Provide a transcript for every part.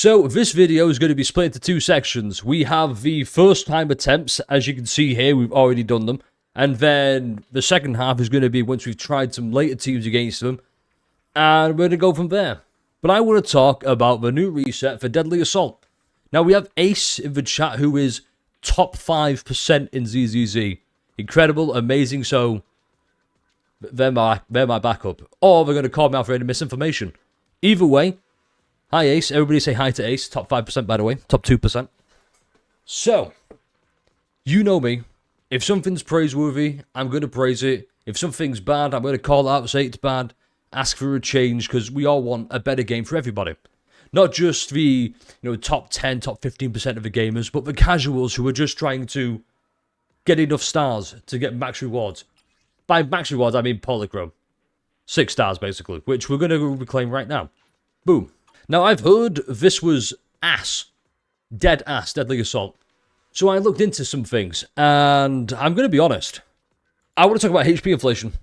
So this video is going to be split into two sections. We have the first time attempts, as you can see here, we've already done them. And then the second half is going to be once we've tried some later teams against them. And we're going to go from there. But I want to talk about the new reset for Deadly Assault. Now we have Ace in the chat who is top 5% in ZZZ. Incredible, amazing, so they're my backup. Or they're going to call me out for any misinformation. Either way, hi Ace, everybody say hi to Ace, top 5% by the way, top 2%. So, you know me, if something's praiseworthy, I'm going to praise it. If something's bad, I'm going to call it out, say it's bad, ask for a change, because we all want a better game for everybody. Not just the top 10, top 15% of the gamers, but the casuals who are just trying to get enough stars to get max rewards. By max rewards, I mean polychrome. 6 stars, basically, which we're going to reclaim right now. Boom. Now, I've heard this was ass. Dead ass, Deadly Assault. So I looked into some things, and I'm going to be honest. I want to talk about HP inflation.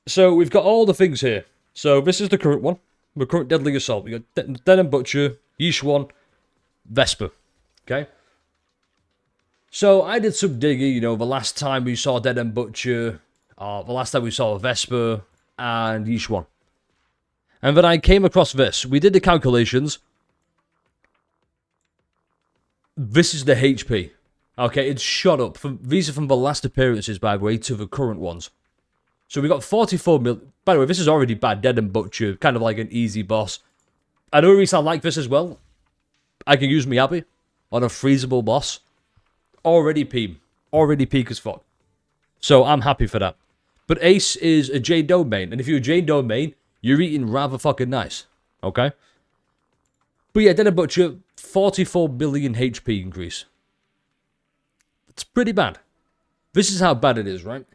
So we've got all the things here. So this is the current one. The current Deadly Assault. We got Dead and Butcher, Yeesh 1, Vesper. Okay? So I did some digging, the last time we saw Dead and Butcher, the last time we saw Vesper, and Yeesh 1. And then I came across this. We did the calculations. This is the HP. Okay, it's shot up. These are from the last appearances, by the way, to the current ones. So we got 44 million. By the way, this is already bad. Dead and Butcher, kind of like an easy boss. I know a reason I like this as well. I can use Miyabi on a freezable boss. Already peak. Already peak as fuck. So I'm happy for that. But Ace is a Jane Doe main. And if you're a Jane Doe main, you're eating rather fucking nice. Okay? But yeah, Dead and Butcher, 44 billion HP increase. It's pretty bad. This is how bad it is, right?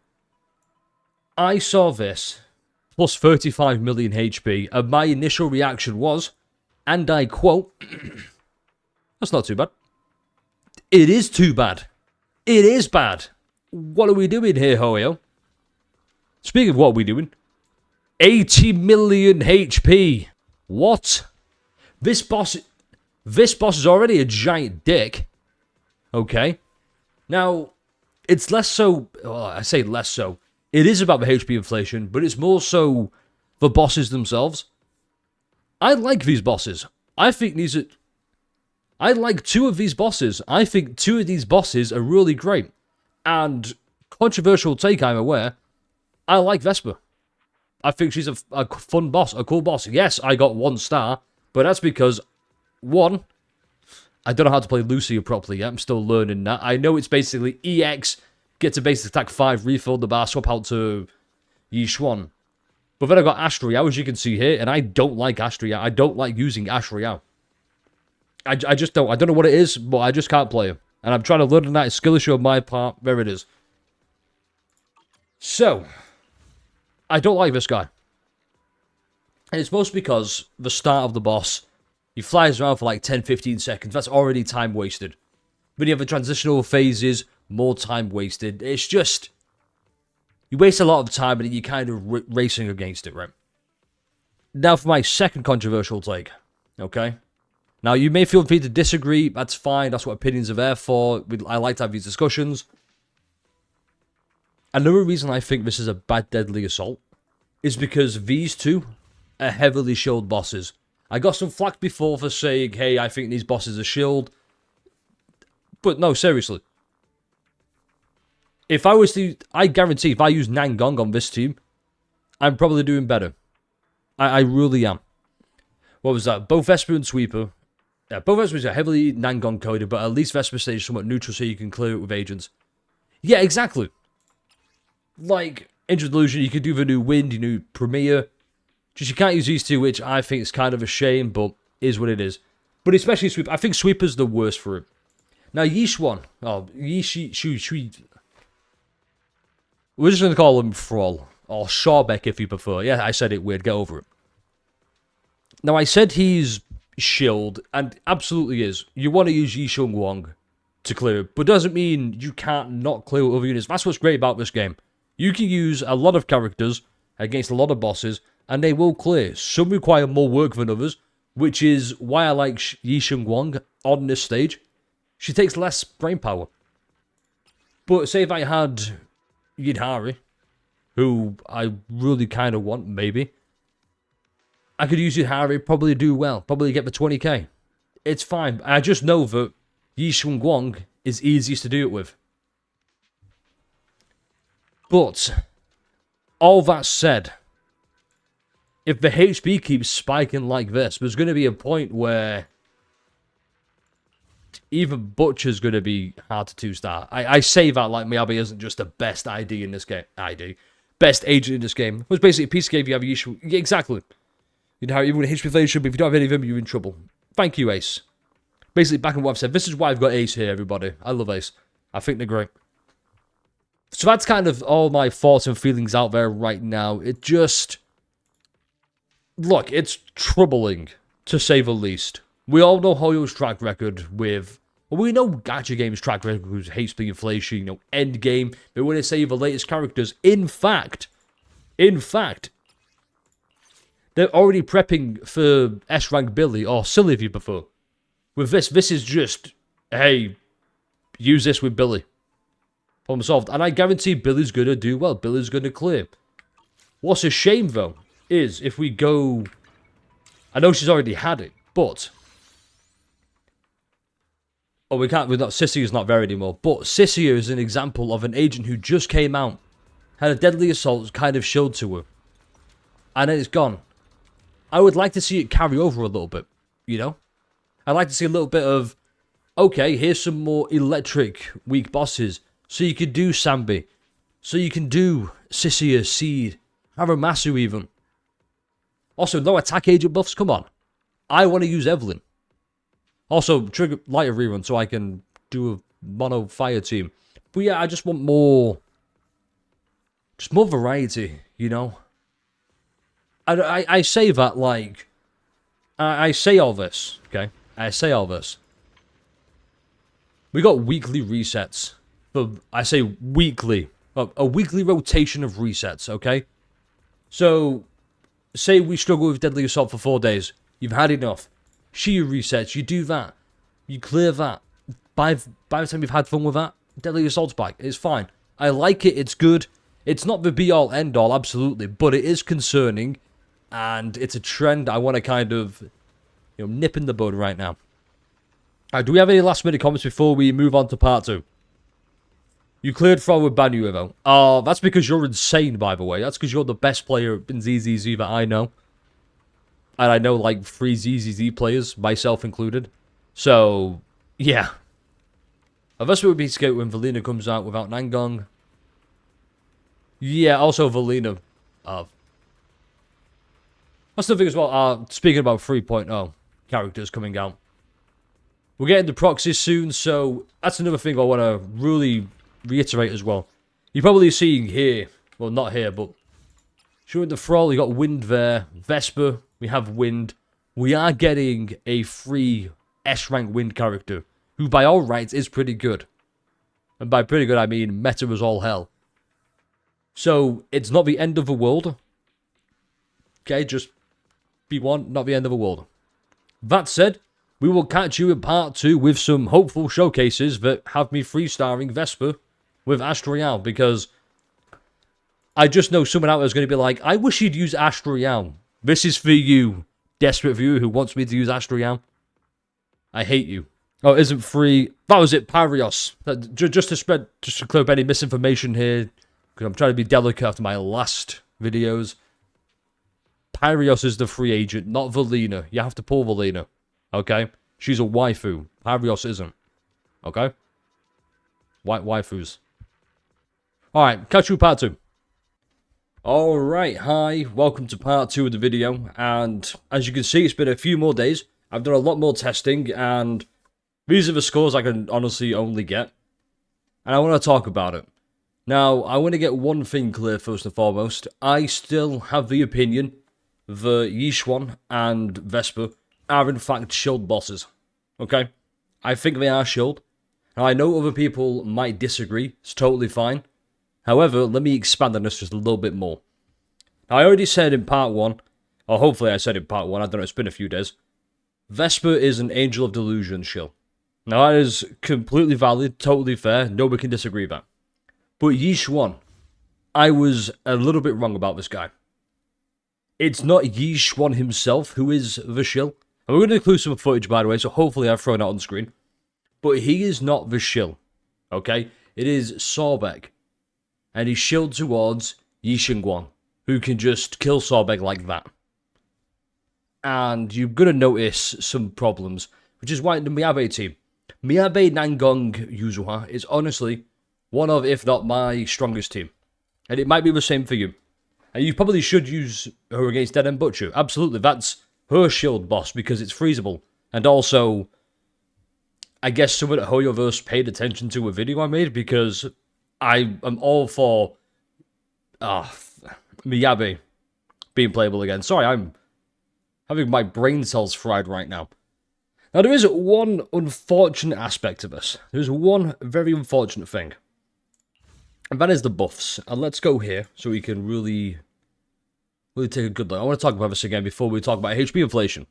I saw this, plus 35 million HP, and my initial reaction was, and I quote, that's not too bad. It is too bad. It is bad. What are we doing here, Hoyo? Speaking of what are we doing, 80 million HP. What? This boss is already a giant dick. Okay. Now, it's less so, well, I say less so. It is about the HP inflation, but it's more so the bosses themselves. I like these bosses. I like 2 of these bosses. I think 2 of these bosses are really great. And, controversial take, I'm aware, I like Vesper. I think she's a fun boss, a cool boss. Yes, I got 1 star, but that's because, 1, I don't know how to play Lucia properly yet. I'm still learning that. I know it's basically EX, get to basic attack 5, refill the bar, swap out to Yeesh 1. But then I got Ashtriao, as you can see here, and I don't like Ashtriao. I don't like using Ashtriao. I just don't. I don't know what it is, but I just can't play him. And I'm trying to learn that. It's skill issue on my part. There it is. So, I don't like this guy. And it's mostly because the start of the boss, he flies around for like 10-15 seconds. That's already time wasted. Then you have the transitional phases, more time wasted. It's just, you waste a lot of time and you're kind of racing against it, right? Now for my second controversial take, okay? Now you may feel free to disagree, that's fine, that's what opinions are there for. I like to have these discussions. Another reason I think this is a bad Deadly Assault is because these 2 are heavily shielded bosses. I got some flack before for saying, hey, I think these bosses are shielded. But no, seriously. If I was to, I guarantee if I use Nangong on this team, I'm probably doing better. I really am. What was that? Both Vesper and Sweeper. Yeah, both Vespers are heavily Nangong coded, but at least Vesper stays somewhat neutral so you can clear it with agents. Yeah, exactly. Like, Angel Delusion, you could do the new Wind, your new Premier. Just you can't use these 2, which I think is kind of a shame, but is what it is. But especially Sweeper. I think Sweeper's the worst for it. Now, Yeesh 1. Oh, Yeesh. We're just going to call him Thrall. Or Shawbeck if you prefer. Yeah, I said it weird. Get over it. Now, I said he's shield, and absolutely is. You want to use Yishun Wong to clear it, but doesn't mean you can't not clear other units. That's what's great about this game. You can use a lot of characters against a lot of bosses, and they will clear. Some require more work than others, which is why I like Yi Sheng-Wang on this stage. She takes less brain power. But say if I had Yidhari, who I really kind of want, maybe, I could use Yidhari, probably do well, probably get the 20k. It's fine. I just know that Yi Sheng-Wang is easiest to do it with. But, all that said, if the HP keeps spiking like this, there's going to be a point where even Butcher's going to be hard to 2-star. I say that like Miyabi isn't just the best ID in this game. Best agent in this game. It was basically a piece of game you have an issue. Yeah, exactly. You know how even with HP inflation, but if you don't have any of them, you're in trouble. Thank you, Ace. Basically, back on what I've said, this is why I've got Ace here, everybody. I love Ace. I think they're great. So that's kind of all my thoughts and feelings out there right now. It just... Look, it's troubling, to say the least. We all know Hoyo's track record with... Well, we know Gacha Game's track record with HP inflation, you know, Endgame. But when they say the latest characters, in fact, they're already prepping for S-Rank Billy, or Silly if you prefer. With this is just, hey, use this with Billy. Problem solved. And I guarantee Billy's going to do well. Billy's going to clear. What's a shame, though, is if we go... I know she's already had it, but... Oh, we can't... Sissy is not there anymore. But Sissy is an example of an agent who just came out. Had a deadly assault kind of showed to her. And then it's gone. I would like to see it carry over a little bit, you know? I'd like to see a little bit of... Okay, here's some more electric weak bosses. So you can do Sambi. So you can do Sissy, Seed, Haramasu even. Also, no attack agent buffs, come on. I want to use Evelyn. Also, trigger lighter rerun so I can do a mono fire team. But yeah, I just want more... Just more variety, you know? I say that like... I say all this, okay? I say all this. We got weekly resets. But I say weekly. A weekly rotation of resets, okay? So, say we struggle with Deadly Assault for 4 days. You've had enough. Shiyu resets, you do that. You clear that. By the time you've had fun with that, Deadly Assault's back. It's fine. I like it, it's good. It's not the be-all, end-all, absolutely. But it is concerning. And it's a trend I want to kind of, you know, nip in the bud right now. Alright, do we have any last-minute comments before we move on to part 2? You cleared Throw with Banyu, though. Oh, that's because you're insane, by the way. That's because you're the best player in ZZZ that I know. And I know, like, 3 ZZZ players, myself included. So, yeah. Unless it would be scared when Valina comes out without Nangong. Yeah, also Valina. That's the thing as well. Speaking about 3.0 characters coming out. We're getting the proxies soon, so that's another thing I want to really reiterate as well. You're probably seeing here, well, not here, but showing the Thrall, you got Wind there. Vesper, we have Wind. We are getting a free S-rank Wind character, who by all rights is pretty good. And by pretty good, I mean meta as all hell. So, it's not the end of the world. Okay, just be one, not the end of the world. That said, we will catch you in part 2 with some hopeful showcases that have me 3-starring Vesper with Astroyal, because I just know someone out there is going to be like, I wish you'd use Astroyal. This is for you, desperate viewer who wants me to use Astroyal. I hate you. Oh, it isn't free. That was it, Parios. Just to clear up any misinformation here, because I'm trying to be delicate after my last videos. Parios is the free agent, not Valina. You have to pull Valina. Okay? She's a waifu. Parios isn't. Okay? Waifus. Alright, catch you part 2. Alright, hi. Welcome to part 2 of the video. And as you can see, it's been a few more days. I've done a lot more testing, and these are the scores I can honestly only get. And I want to talk about it. Now, I want to get one thing clear first and foremost. I still have the opinion that Yishuan and Vesper are in fact shield bosses. Okay? I think they are shield. Now, I know other people might disagree. It's totally fine. However, let me expand on this just a little bit more. Now, I already said in part 1, or hopefully I said in part 1, I don't know, it's been a few days. Vesper is an Angel of Delusion shill. Now that is completely valid, totally fair, nobody can disagree with that. But Yi I was a little bit wrong about this guy. It's not Yi himself who is the shill. And we're going to include some footage, by the way, so hopefully I've thrown it on the screen. But he is not the shill, okay? It is Sobek. And he's shilled towards Yi Xingguang, who can just kill Sobek like that. And you're going to notice some problems, which is why the Miyabe team. Miyabe Nangong Yuzuha is honestly one of, if not my strongest team. And it might be the same for you. And you probably should use her against Dead End Butcher. Absolutely, that's her shield boss because it's freezable. And also, I guess someone at Hoyoverse paid attention to a video I made because I am all for Miyabe being playable again. Sorry, I'm having my brain cells fried right now. Now, there is one unfortunate aspect of this. There's one very unfortunate thing. And that is the buffs. And let's go here so we can really take a good look. I want to talk about this again before we talk about HP inflation.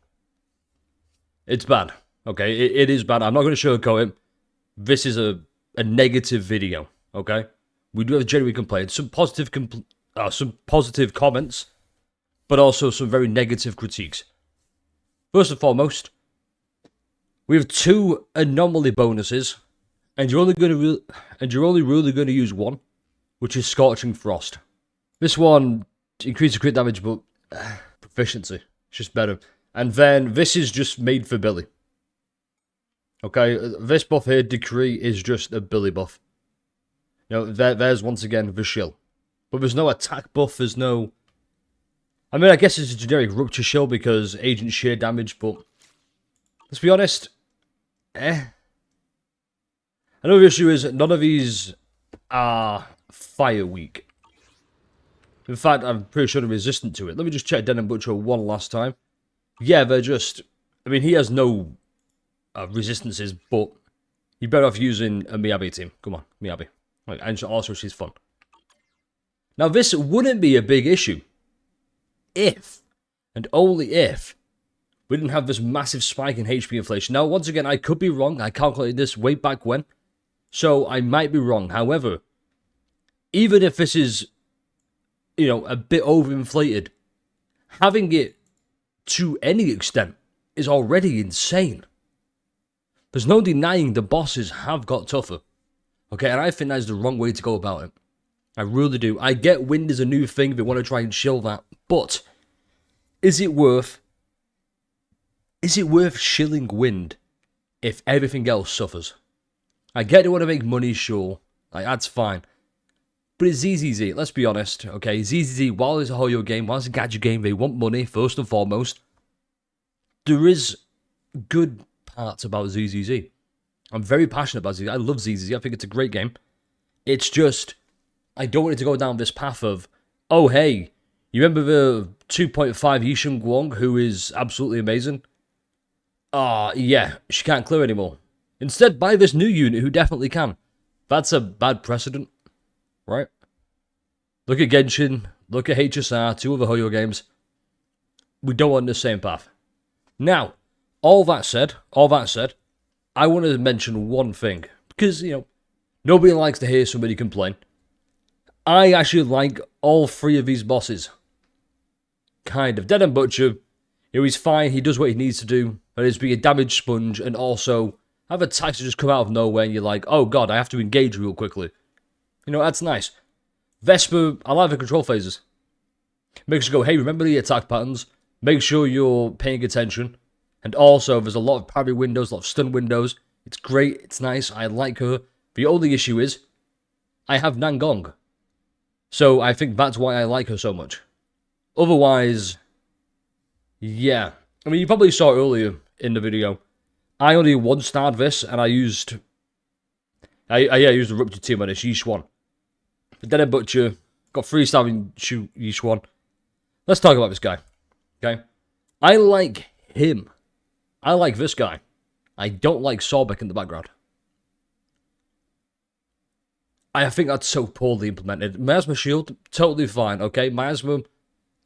It's bad. Okay, it is bad. I'm not going to sugarcoat it. This is a negative video. Okay? We do have genuine complaints. Some positive comments. But also some very negative critiques. First and foremost, we have 2 anomaly bonuses, and you're only really going to use one, which is Scorching Frost. This one increases crit damage, but proficiency. It's just better. And then this is just made for Billy. Okay, this buff here, Decree, is just a Billy buff. You know, there's once again the shill. But there's no attack buff, there's no... I mean, I guess it's a generic Rupture shill because Agent sheer damage, but... Let's be honest... Another issue is none of these are fire weak. In fact, I'm pretty sure they're resistant to it. Let me just check Den and Butcher one last time. Yeah, they're just... I mean, he has no resistances, but you're better off using a Miyabe team. Come on, Miyabe. And also, she's fun. Now, this wouldn't be a big issue if, and only if, we didn't have this massive spike in HP inflation. Now, once again, I could be wrong. I calculated this way back when. So, I might be wrong. However, even if this is, you know, a bit overinflated, having it to any extent is already insane. There's no denying the bosses have got tougher. Okay, and I think that's the wrong way to go about it. I really do. I get wind is a new thing. They want to try and shill that. But, is it worth shilling wind if everything else suffers? I get they want to make money, sure. Like, that's fine. But it's ZZZ, let's be honest. Okay, ZZZ, while it's a Hoyo game, while it's a gacha game, they want money, first and foremost. There is good parts about ZZZ. I'm very passionate about ZZZ. I love ZZZ. I think it's a great game. It's just, I don't want it to go down this path of, oh, hey, you remember the 2.5 Yi Xingguang, who is absolutely amazing? Yeah, she can't clear anymore. Instead, buy this new unit who definitely can. That's a bad precedent, right? Look at Genshin, look at HSR, 2 other Hoyo games. We don't want the same path. Now, all that said, I want to mention one thing. Because, you know, nobody likes to hear somebody complain. I actually like all 3 of these bosses. Kind of. Dead and Butcher, you know, he's fine, he does what he needs to do. But it's be a damage sponge and also have attacks that just come out of nowhere and you're like, oh god, I have to engage real quickly. You know, that's nice. Vesper, I like the control phases. Makes you go, hey, remember the attack patterns? Make sure you're paying attention. And also, there's a lot of parry windows, a lot of stun windows. It's great, it's nice, I like her. The only issue is, I have Nangong. So I think that's why I like her so much. Otherwise, yeah. I mean, you probably saw earlier in the video. I only 1-starred this, and I used the Rupture team on this, Yishuan. The Dead and Butcher, got 3-star in Yishuan. Let's talk about this guy, okay? I like him. I like this guy. I don't like Sobek in the background. I think that's so poorly implemented. Miasma Shield, totally fine, okay? Miasma,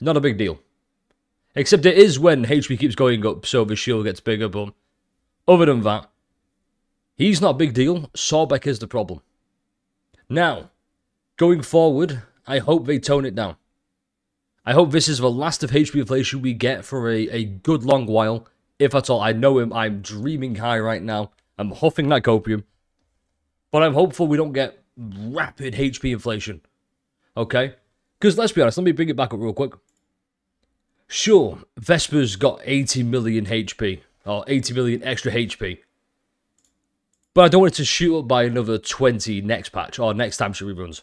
not a big deal. Except it is when HP keeps going up, so the shield gets bigger, but other than that, he's not a big deal. Sawbeck is the problem. Now, going forward, I hope they tone it down. I hope this is the last of HP inflation we get for a good long while, if at all. I know I'm dreaming high right now. I'm huffing like opium. But I'm hopeful we don't get rapid HP inflation. Okay? Because let's be honest, let me bring it back up real quick. Sure, Vesper's got 80 million HP, or 80 million extra HP. But I don't want it to shoot up by another 20 next patch, or next time she reruns.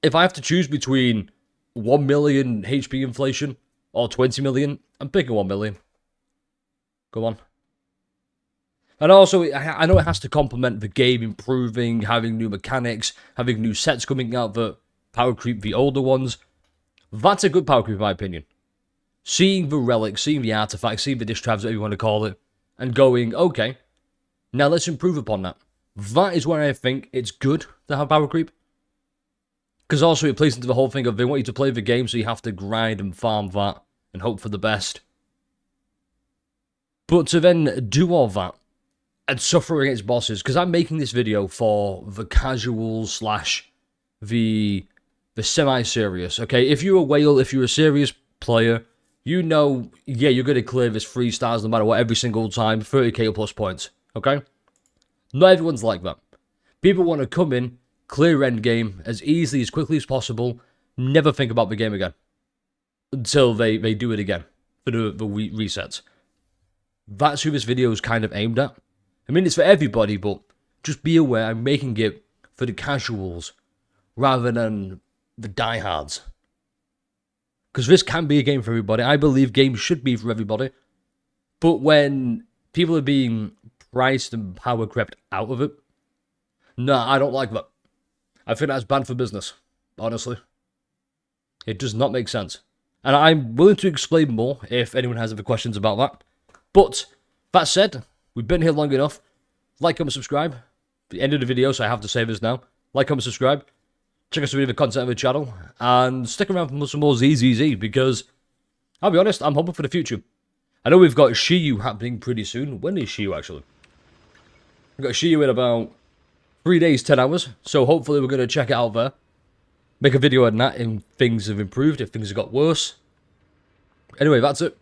If I have to choose between 1 million HP inflation or 20 million, I'm picking 1 million. Go on. And also, I know it has to complement the game improving, having new mechanics, having new sets coming out that power creep the older ones. That's a good power creep in my opinion. Seeing the relics, seeing the artifacts, seeing the dish traps, whatever you want to call it, and going, okay, now let's improve upon that. That is where I think it's good to have power creep. Because also it plays into the whole thing of they want you to play the game, so you have to grind and farm that and hope for the best. But to then do all that and suffer against bosses, because I'm making this video for the casuals slash the semi-serious, okay? If you're a whale, if you're a serious player, you know, yeah, you're going to clear this 3 stars no matter what every single time, 30k plus points, okay? Not everyone's like that. People want to come in, clear endgame as easily, as quickly as possible, never think about the game again. Until they do it again, for the resets. That's who this video is kind of aimed at. I mean, it's for everybody, but just be aware I'm making it for the casuals, rather than the diehards. Because this can be a game for everybody. I believe games should be for everybody. But when people are being priced and power crept out of it, nah, I don't like that. I think that's bad for business, honestly. It does not make sense. And I'm willing to explain more if anyone has other questions about that. But, that said, we've been here long enough. Like, comment, subscribe. The end of the video, so I have to say this now. Like, comment, subscribe. Check out some of the content of the channel, and stick around for some more ZZZ, because, I'll be honest, I'm hoping for the future. I know we've got Shiyu happening pretty soon. When is Shiyu, actually? We've got Shiyu in about 3 days, 10 hours, so hopefully we're going to check it out there. Make a video on that if things have improved, if things have got worse. Anyway, that's it.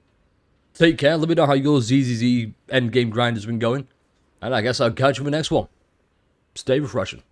Take care, let me know how your ZZZ endgame grind has been going, and I guess I'll catch you in the next one. Stay refreshing.